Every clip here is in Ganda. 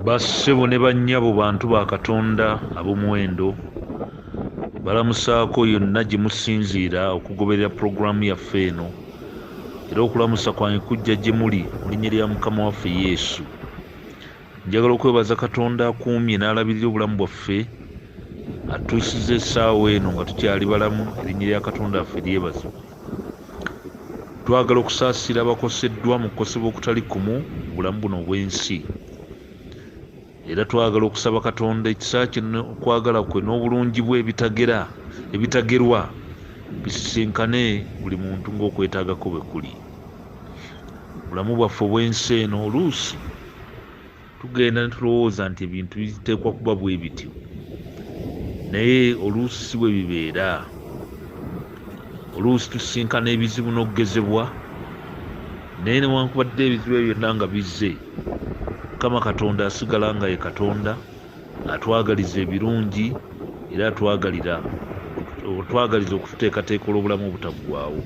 Bassebo ne bannyabo bantu ba Katonda ab'omuwendo balamusaako yonna gye musinziira okugoberera pulogulaamu yaffe eno, era okulamusa kwange kujja gye muli mu linnya lya Mukama waffe Yesu. Njagala okwebaza Katonda akuumye n'alabirira obulamu bwaffe, atuusiza essaawa eno nga tukyali balamu. Erinnya lya Katonda waffe lyebazibwe. Twagala okusaasira abakoseddwa mu kukosebwa okutali kumu mu bulamu buno obw'ensi, era twagala okusaba Katonda ekisa kye okwagala kwe n'obulungi bwe ebitagerwa bisisinkane buli muntu ng'okwetaagako bwe kuli. Bulamu bwaffe obw'ensi eno oluusi tugenda ne tulowooza nti ebintu biteekwa kuba bwe bityo, naye oluusi si bwe bibeera. Oluusi tusisinkana ebizibu n'okugezebwa, naye newankubadde ebizibu ebyo byonna nga bizze, Mukama Katonda asigala nga ye Katonda, atwagaliza ebirungi era atwagaliza okututeekateeka olw'obulamu obutaggwaawo.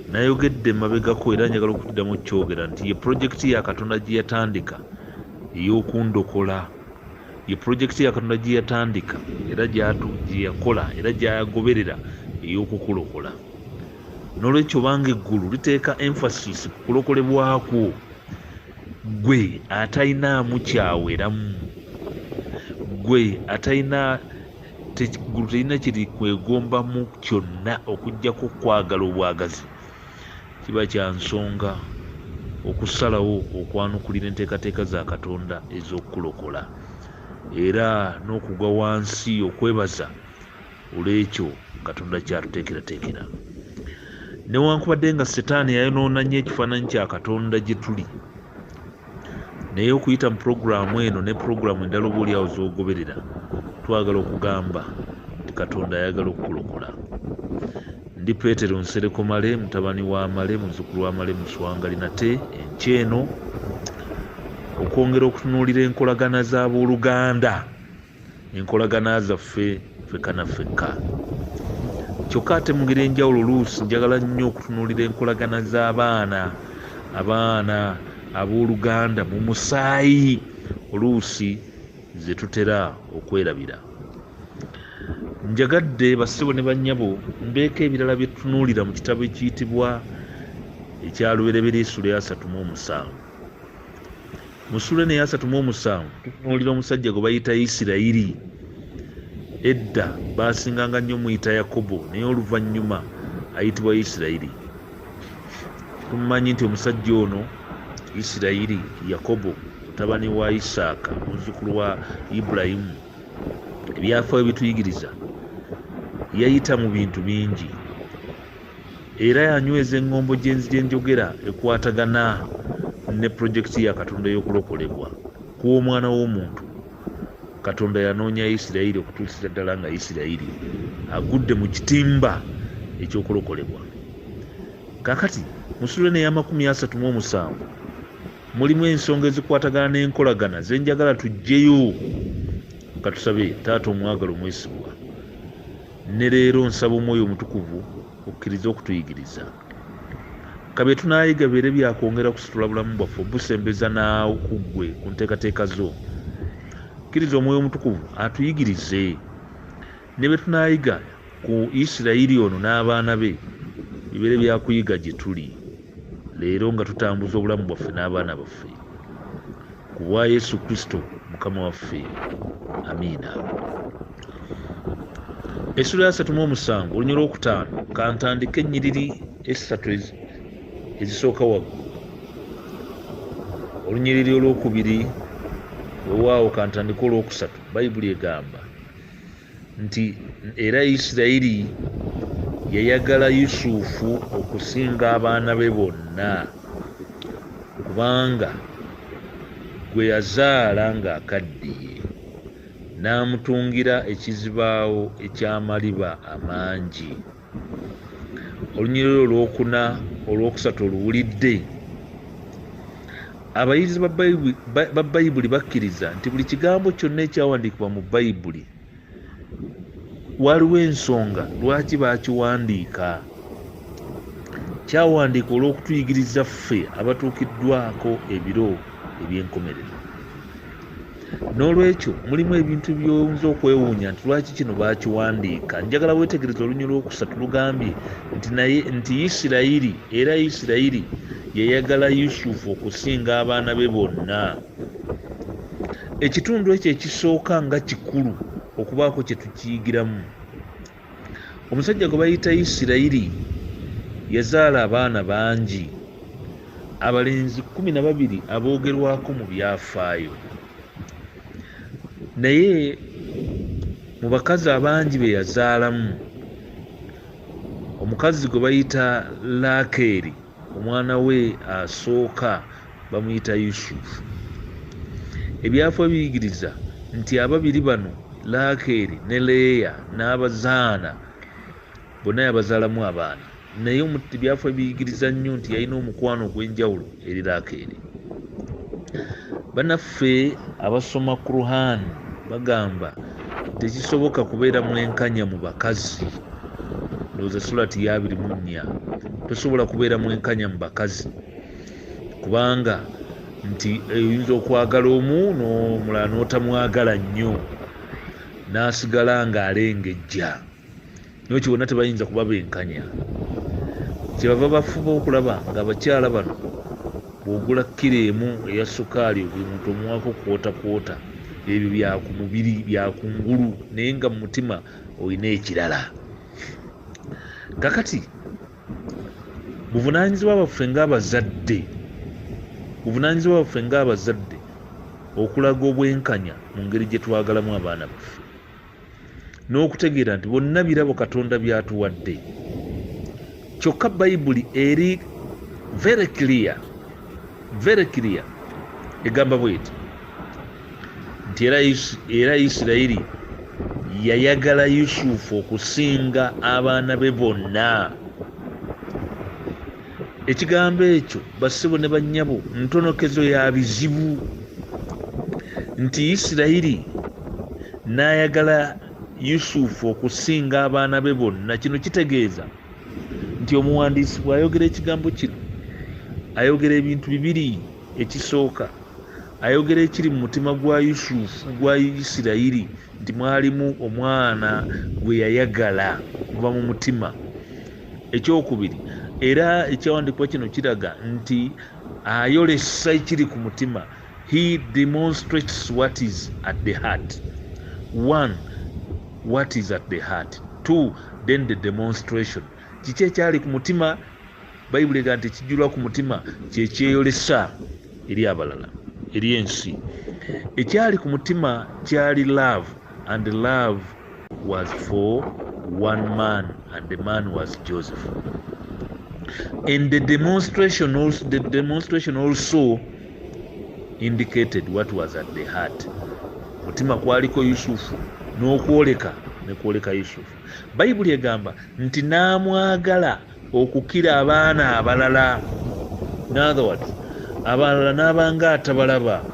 Nayogedde mabegako era njagala okuddamu okukyogera nti ye pulojekiti ya Katonda gye yatandika ey'okundokola, ye pulojekiti ya Katonda gye yatandika era gye yakola era gy'agoberera ey'okukulokola. N'olwekyo obanga eggulu liteeka emphasis ku kulokolebwakwo, gwe atalinaamu kyaweramu, gwe eggulu terina kiri kwegombamu kyonna okuggyako kwagala obwagazi, kiba kya nsonga okusalawo okwanukulira enteekateeka za Katonda ez'okukulokola era n'okugwa wansi okwebaza olw'ekyo Katonda kyatuteekerateekera. Newankubadde nga Setaani yayonoona nnyo ekifaananyi kya Katonda gye tuli, naye okuyita mu pulogulaamu eno ne pulogulaamu endala oba oliawo z'ogoberera, twagala okugamba nti Katonda ayagala okukulokola. Ndi Peetero Nsereko Male, mutabani wa Male, muzzukulu wa Male Muswangali, nate enkyeno okwongera okutunuulira enkolagana z'abooluganda, enkolagana zaffe ffekka na ffekka. Kyokka ate mu ngeri enjawulo oluusi njagala nnyo okutunuulira enkolagana z'abaana abooluganda mu musaayi oluusi ze tutera okwerabira. Njagadde bassebo ne bannyabo mbeeko ebirala bye tutunuulira mu kitabo ekiyitibwa ekya Olubelebele essula ya 37. Mu ssula ya 37 tutunuulira omusajja gwe bayita Isirayiri. Edda baasinganga nnyo muyita Yakobo, naye oluvannyuma ayitibwa Isirayiri. Tumumanyi nti omusajja ono Isirayiri, Yakobo mutabani wa Isaaka, muzzukulu wa Ibulayimu, ebyafaayo bituyigiriza yayita mu bintu bingi, era yanyweza eŋŋombo gye njogera ekwatagana ne pulojekiti ya Katonda y'okulokolebwa kw'omwana w'omuntu. Katonda yanoonya Isirayiri okutuusiza ddala nga Isirayiri agudde mu kitimba eky'okulokolebwa. Kaakati mu ssula ya 37 mulimu ensonga ezikwatagana n'enkolagana ze njagala tuggyeyo. Katusabe Taata omwagala omwesigwa, ne leero nsaba Omwoyo Omutukuvu okkiriza okutuyigiriza. Kabe tunaayiga bibeere byakwongera kusitula bulamu bwaffe obusembeza naawo ku ggwe ku nteekateeka zo. Kkiriza Omwoyo Omutukuvu atuyigirize ne bwe tunaayiga ku Isirayiri ono n'abaana be bibeere byakuyiga gye tuli leero nga tutambuza obulamu bwaffe n'abaana baffe ku bwa Yesu Kristo Mukama waffe. Amiina. Essula ya 37 olunyira okutaano, kantandike ennyiriri essatu ezisooka waggulu. Olunyiriri olwokubiri weewaawo kantandike olwokusatu. Bayibuli egamba nti era Isirayiri yayagala Yusufu okusinga abaana be bonna, kubanga gwe yazaala ng'akaddiye, n'amutungira ekizibaawo eky'amaliba amangi. Olunyiriri olwokuna olwokusatu oluwulidde. Abayizi ba Bayibuli bakkiriza nti buli kigambo kyonna ekyawandiikibwa mu Bayibuli waliwo ensonga lwaki baakiwandiika. Kyawandiika olw'okutuyigiriza ffe abatuukiddwako ebiro eby'enkomerero. n'olwekyo mulimu ebintu by'oyinza okwewuunya nti lwaki kino baakiwandiika. Njagala weetegereza olunyiri lwokusatu lugambye nti Isirayiri era Isirayiri yayagala Yusufu okusinga abaana be bonna. Ekitundu ekyo ekisooka nga kikulu okubaako kye tukiyigiramu. Omusajja gwe bayita Isirayiri yazaala abaana bangi, abalenzi 12 aboogerwako mu byafaayo, naye mu bakazi abangi be yazaalamu omukazi gwe bayita Lakeeri, omwana we asooka bamuyita Yusufu. Ebyafaayo biyigiriza nti ababiri bano Lakeeri ne Leeya n'abazaana bonna yabazaalamu abaana, naye ebyafaayo biyigiriza nnyo nti yalina omukwano ogw'enjawulo eri Lakeeri. Bannaffe abasoma Quran bagamba tekisoboka kubeera mwenkanya mu bakazi. Ndowooza surati ya 24 tosobola kubeera mwenkanya mu bakazi, kubanga nti oyinza okwagala omu n'omulala n'otamwagala nnyo n'asigala ng'alengejja, naye kibona tebayinza kuba benkanya. Kyebava bafuba okulaba ng'abakyala bano bw'ogula kilo emu eya sukaali buli muntu omuwako kwota ebyo bya ku mubiri bya ku ngulu, naye nga mu mutima olina ekirala. Kakati buvunaanyizibwa baffe ng'abazadde okulaga obwenkanya mu ngeri gye twagalamu abaana baffe, n'okutegeera nti bonna birabo Katonda byatuwadde. Kyokka Bayibuli eri very clear egamba bweti nti era Isirayiri yayagala Yusufu okusinga abaana be bonna. Ekigambo ekyo bassebo ne bannyabo ntonokezo ya bizibu, nti Isirayiri n'ayagala Yusufu okusinga abaana be bonna. Kino kitegeeza nti omuwandiisi bw'ayogera ekigambo kino ayogera ebintu bibiri. Ekisooka ayogera ekiri mu mutima gwa Yusufu gwa Isirayiri, nti mwalimu omwana gwe yayagala kuva mu mutima. Ekyokubiri, era ekyawandiikibwa kino kiraga nti ayolesa ekiri ku mutima. He demonstrates what is at the heart. 1, what is at the heart. 2, then the demonstration. Kiki ekyali ku mutima? Bayibuli egamba nti ekijjulwa ku mutima kye kyeyolesa eri abalala, eri ensi. Ekyali ku mutima kyali love, and the love was for one man, and the man was Joseph. And the demonstration also indicated what was at the heart. Mutima kwaliko Yusufu, n'okwoleka nekwoleka Yusufu. Bayibuli egamba nti n'amwagala okukira abaana abalala. In other words, abalala n'abanga atabalaba,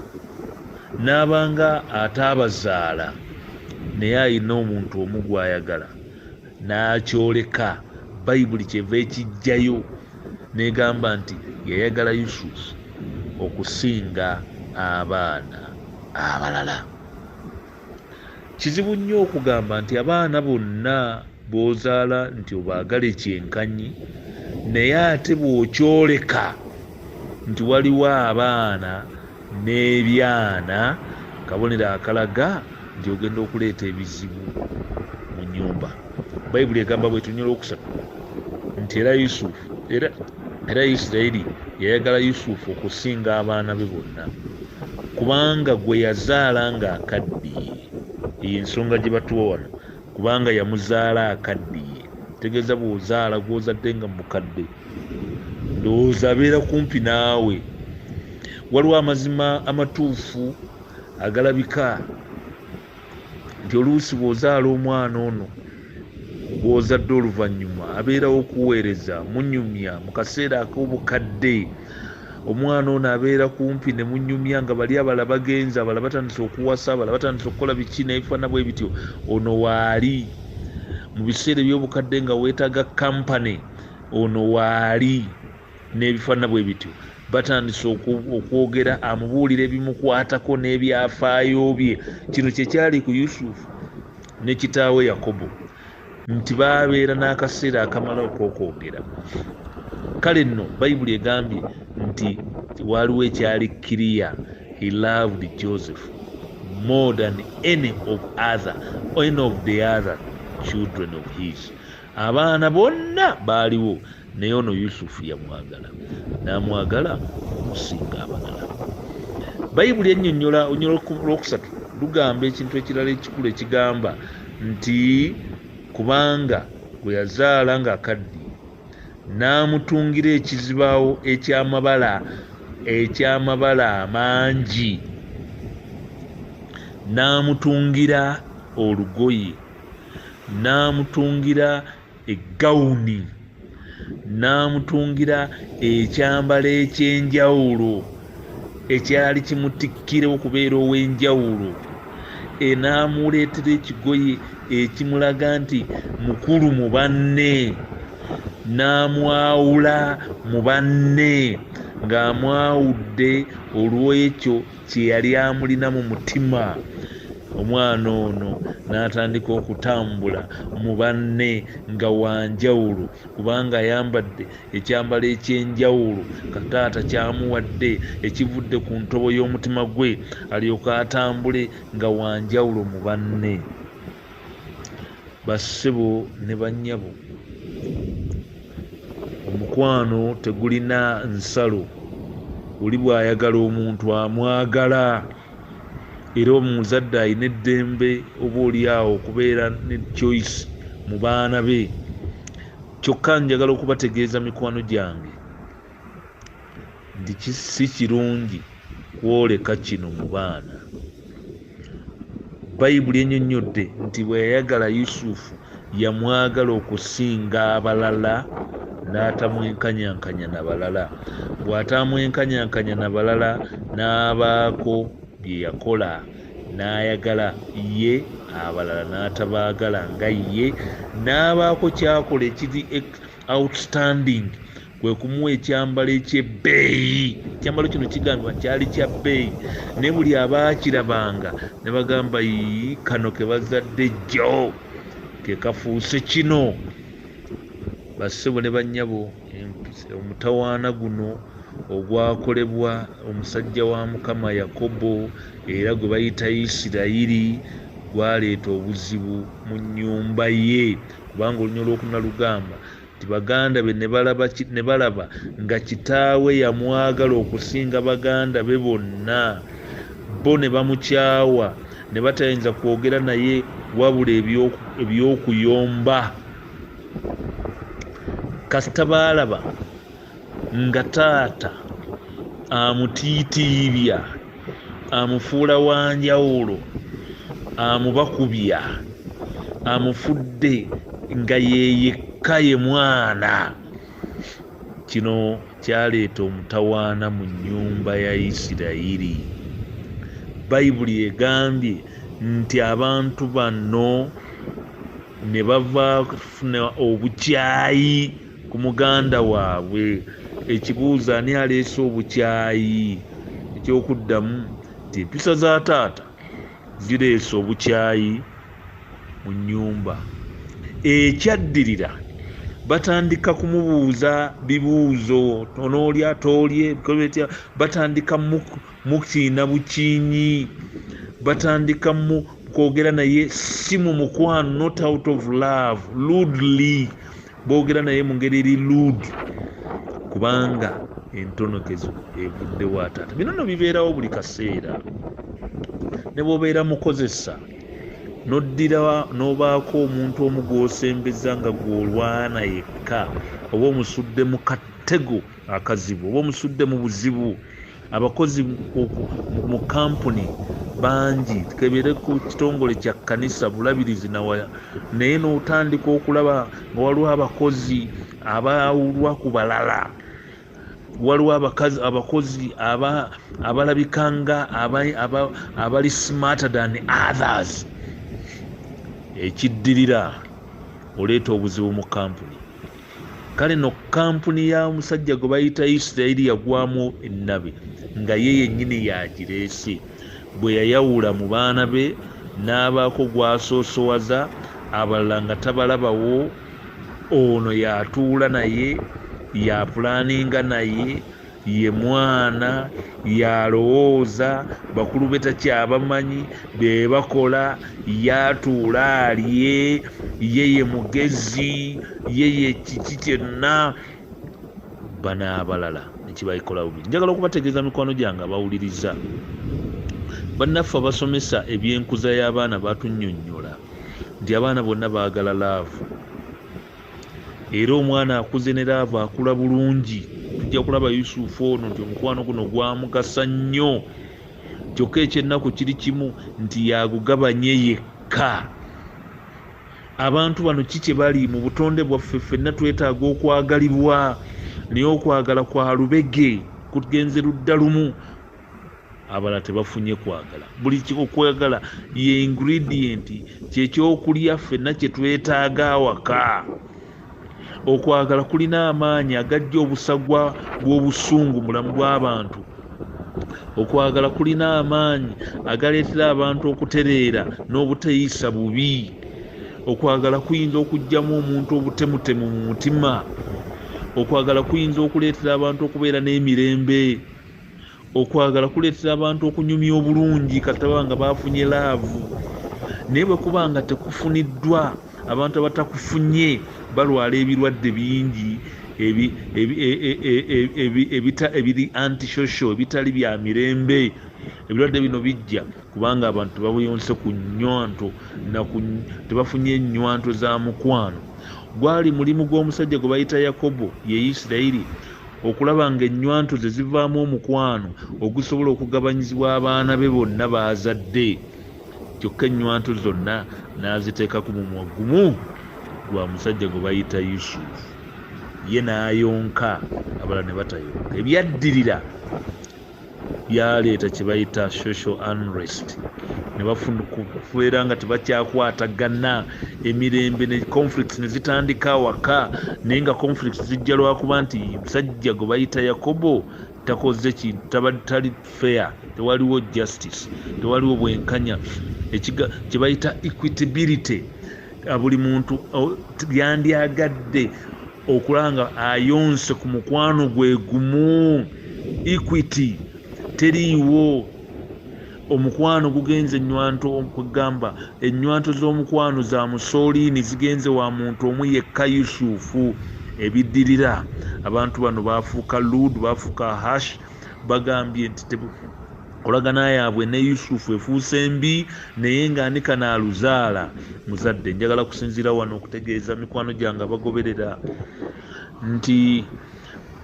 n'abanga atabazaala, naye alina omuntu omu gw'ayagala n'akyoleka. Bayibuli kyeva ekijjayo n'egamba nti yayagala Yusufu okusinga abaana abalala. Kizibu nnyo okugamba nti abaana bonna b'ozaala nti obaagala ekyenkanyi, naye ate bw'okyoleka nti waliwo abaana n'ebyana, kabonero akalaga nti ogenda okuleeta ebizibu mu nnyumba. Bayibuli egamba bw'etunyola okusatu nti era Isirayiri yayagala Yusufu okusinga abaana be bonna, kubanga gwe yazaala ng'akaddiye. Eyo ensonga gye batuwa wano, kubanga yamuzaala akaddiye. Tegeeza bw'ozaala gw'ozadde nga mukadde, ndowooza abeera kumpi naawe. Waliwo amazima amatuufu agalabika nti oluusi bw'ozaala omwana ono gw'ozadde oluvannyuma abeerawo okuweereza, munyumya mu kaseera ak'obukadde. Omwana ono abeera kumpi ne munyumya nga bali abala bagenze, abala batandise okuwasa, abala batandise okukola biki n'ebifaana bwe bityo. Ono waali mu biseera eby'obukadde nga weetaaga kampani, ono waali n'ebifaana bwe bityo. batandise okwogera amubuulira ebimukwatako n'ebyafaayo bye. Kino kyekyali ku Yusufu ne kitaawe Yakobo, nti baabeera n'akaseera akamala okwogera. Kale nno Bayibuli egambye nti waliwo ekyali kiriya, he loved Joseph more than any of the other children of his. Abaana bonna baaliwo, naye ono Yusufu yamwagala, n'amwagala okusinga abalala. Bayibuli ennyonnyola olwokusatu lugamba ekintu ekirala ekikulu ekigamba nti kubanga gwe yazaala ng'akaddi n'amutungira ekizibaawo eky'amabala amangi, n'amutungira olugoye, n'amutungira eggawuni, n'amutungira ekyambalo eky'enjawulo ekyali kimutikkira okubeera ow'enjawulo, n'amuleetera ekigoye ekimulaga nti mukulu mu banne, n'amwawula mu banne ng'amwawudde olw'ekyo kye yali amulina mu mutima. Omwana ono n'atandika okutambula mu banne nga wanjawulo, kubanga ayambadde ekyambalo ekyenjawulo kataata kyamuwadde ekivudde ku ntobo y'omutima gwe, alyoka atambule nga wanjawulo mu banne. Bassebo ne bannyabo, omukwano tegulina nsalo. Oli bw'ayagala omuntu amwagala, era omuzadde alina eddembe oba oliawo okubeera ne choice mu baana be. Kyokka njagala okubategeeza mikwano gyange nti si kirungi kwoleka kino mu baana. Bayibuli ennyonnyodde nti bwe yayagala Yusufu yamwagala okusinga abalala, n'atamwenkanyankanya na balala. Bw'atamwenkanyankanya na balala, n'abaako bye yakola, n'ayagala ye, abalala n'atabaagala nga ye. N'abaako kyakola ekiri outstanding, kwe kumuwa ekyambalo eky'ebbeeyi. Ekyambalo kino kigambibwa kyali kya bbeeyi, ne buli abaakirabanga ne bagamba kano ke bazadde jjo ke kafuuse kino. Bassebo ne bannyabo, omutawaana guno ogwakolebwa omusajja wa Mukama Yakobo era gwe bayita Isirayiri gwaleeta obuzibu mu nnyumba ye, kubanga olunya olwokuna lugamba nti baganda be ne balaba nga kitaawe yamwagala okusinga baganda be bonna, bo ne bamukyawa, ne batayinza kwogera naye wabula ebyokuyomba. Kasita baalaba nga taata amutiitiibya, amufuula wanjawulo, amubakubya, amufudde nga yeyekka ye mwana, kino kyaleeta omutawaana mu nnyumba ya Isirayiri. Bayibuli egambye nti abantu bano ne bava kufuna obukyayi ku muganda waabwe. Ekibuuzo, ani aleese obukyayi? Ekyokuddamu nti empisa za taata zireese obukyayi mu nnyumba. Ekyaddirira batandika kumubuuza bibuuzo, onoolya toolye, batandika mukiina bukiinyi, batandika mu kwogera naye si mu mukwano, not out of love, rudely. Boogera naye mu ngeri eri rude, kubanga entonokezo evudde wa taata. Bino no bibeerawo buli kaseera. Ne bw'obeera mukozesa n'oddira n'obaako omuntu omu gw'osembeza nga gw'olwana yekka, oba omusudde mu katego akazibu, oba omusudde mu buzibu. Abakozi mu kampuni bangi, tukebere ku kitongole kya kkanisa bulabirizi naye n'otandika okulaba nga waliwo abakozi abawulwa ku balala, waliwo abakozi abalabikanga abali smarter than others. Ekiddirira oleeta obuzibu mu kampuni. kale no kampuni ya musajja gwe bayita Isirayiri yagwamu ennabe nga ye yennyini yagireese bwe yayawula mu baana be n'abaako gwasoosowaza abalala nga tabalabawo ono yatuula naye yapulaninga naye ye mwana yalowooza bakulu be takyabamanyi be bakola yatuula alye ye mugezi ye kiki kyonna bana abalala nekibayikola bubi. Njagala okubategeeza mikwano gyange abawuliriza bannaffe abasomesa ebyenkuza y'abaana batunnyonnyola nti abaana bonna baagala laavu era omwana akuze ne laavu akula bulungi. Tujja kulaba Yusufu ono nti omukwano guno gwamugasa nnyo kyokka ekyennaku kiri kimu nti yagugabanye yekka. Abantu bano kiki bali mu butonde bwaffe ffenna twetaaga okwagalibwa naye okwagala kwa lubege kugenze ludda lumu abala tebafunye kwagala. Buli okwagala ye ingredient kyekyokulya ffenna kye twetaaga awaka. Okwagala kulina amaanyi agajja obusagwa bw'obusungu mulamu bw'abantu. Okwagala kulina amaanyi agaleetera abantu okutereera n'obuteeyisa bubi. Okwagala kuyinza okugyamu omuntu obutemutemu mu mutima. Okwagala kuyinza okuleetera abantu okubeera n'emirembe. Okwagala kuleetera abantu okunyumya obulungi kataba nga baafunye laavu. Naye bwe kuba nga tekufuniddwa, abantu abatakufunye balwala ebirwadde bingi ebiri antisocial ebitali bya mirembe. Ebirwadde bino bijja kubanga abantu tebabuyonse ku nnywanto tebafunye ennywanto za mukwano. Gwali mulimu gw'omusajja gwe bayita Yakobo ye Isirayiri okulaba nga ennywanto ze zivaamu omukwano ogusobola okugabanyizibwa abaana be bonna baazadde. Kyokka ennywanto zonna n'aziteeka ku mumwa gumu gwa musajja gwe bayita Yusufu. Ye n'ayonka abalala ne batayonka. Ebyaddirira byaleeta kye bayita social unrest. Ne bafuera nga tebakyakwatagana, emirembe ne conflicts ne zitandika awaka, naye nga conflicts zijja lwakuba nti musajja gwe bayita Yakobo takoze kintu, tali fair, tewaliwo justice, tewaliwo bwenkanya, kye bayita equitability. Buli muntu yandyagadde okulanga ayonse ku mukwano gwe gumu. Equity teriiwo. Omukwano gugenze ennywanto okugamba ennywanto z'omukwano za musooliini zigenze wa muntu omu yekka Yusufu. Ebiddirira abantu bano baafuuka ludu, baafuuka hash, bagambye nti kolagana yaabwe ne Yusufu efuuse mbi naye ng'anika n'aluzaala muzadde. Njagala kusinziira wano okutegeeza mikwano gyange abagoberera nti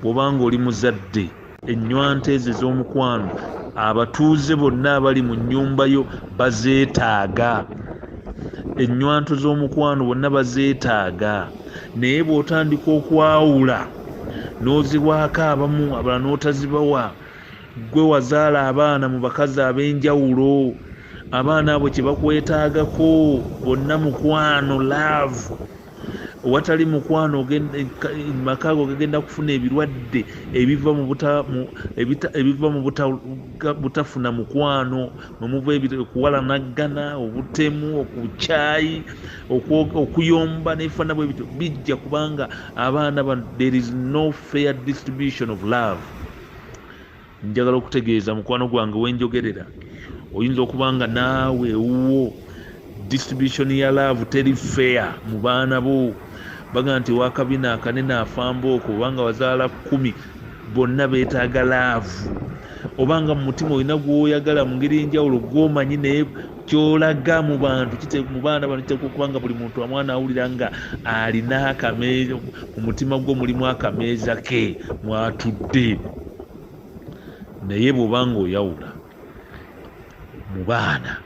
bw'obanga oli muzadde ennywanto ezo ez'omukwano abatuuze bonna abali mu nnyumba yo bazeetaaga. Ennywanto z'omukwano bonna bazeetaaga. Naye bw'otandika okwawula n'oziwaako abamu abalala n'otazibawa, gwe wazaala abaana mu bakazi ab'enjawulo, abaana abo kye bakwetaagako bonna mukwano, love. Watali mukwano makaago gagenda kufuna ebirwadde ebiva mu butafuna mukwano, muva okuwalanagana, obutemu, okukyayi, okuyomba n'ebifaana bwe bityo bijja kubanga abaana bano there is no fair distribution of love. Njagala okutegeeza mukwano gwange wenjogerera, oyinza okubanga naawe ewuwo distribution ya love teri fair mu baana bo. Baga nti wakabina akanene afambooko obanga wazaala 10 bonna beetaaga laavu. Obanga mu mutima olina gw'oyagala mu ngeri enjawulo gw'omanyi naye kyolaga mu bantu mu baana bano kiteekwa okubanga buli muntu amwana awulira nga alina akameeza mu mutima gwo, mulimu akameeza ke mwatudde. Naye bw'obanga oyawula mu baana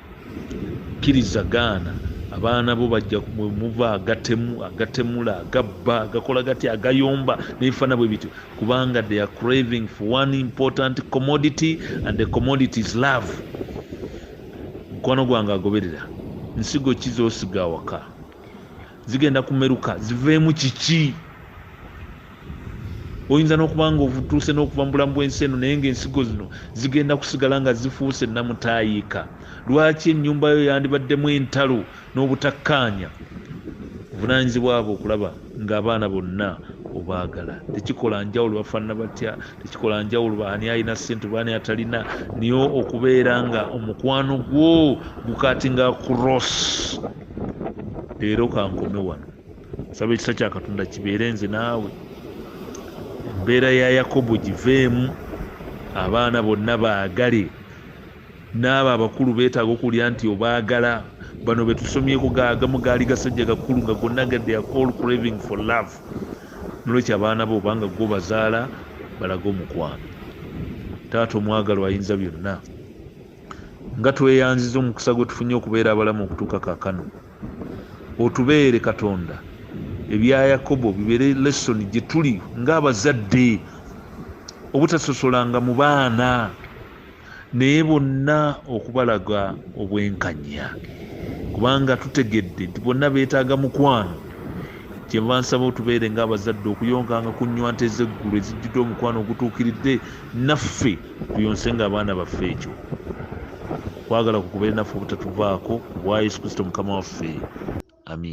kirizagaana, abaana bo bajja muva agatemula, agabba, agakola gati, agayomba n'ebifaana bwe bityo kubanga they are craving for one important commodity and the commodity is love. Mukwano gwange agoberera, nsigo ki z'osiga awaka? Zigenda kumeruka ziveemu kiki? oyinza n'okuba nga otuuse n'okuva mu bulamu bw'ensi eno naye ng'ensigo zino zigenda kusigala nga zifuuse namutaayiika. Lwaki ennyumba yo yandibaddemu entalo n'obutakkaanya? Buvunaanyizibwa bwo okulaba ng'abaana bonna obaagala. Tekikola njawulo bafaanana batya, tekikola njawulo baani alina ssente baani atalina, niyo okubeera nga omukwano gwo gukaatinga cross. Leero kankome wano, nsaba ekisa kya Katonda kibeere nze naawe, embeera ya Yakobo giveemu, abaana bonna baagale, n'abo abakulu beetaaga okulya nti obaagala. Bano betusomyeko gaagamu gaali gasajja gakulu nga gonna they are all craving for love. Nolwekyo abaana bo obanga gwo bazaala balaga omukwano. Taata omwagalwa ayinza byonna, nga tweyanziza omukisa gwe tufunye okubeera abalamu okutuuka kaakano, otubeere Katonda ebya Yakobo bibeere lesson gye tuli ng'abazadde, obutasosolanga mu baana naye bonna okubalaga obwenkanya, kubanga tutegedde nti bonna beetaaga mukwano. Kyenva nsaba otubeere ng'abazadde okuyonkanga ku nnywanto ez'eggulu ezijjudde omukwano ogutuukiridde, naffe tuyonsenga abaana baffe ekyo. Kwagala kukubeere naffe obutatuvaako, bwa Yesu Kristo Mukama waffe.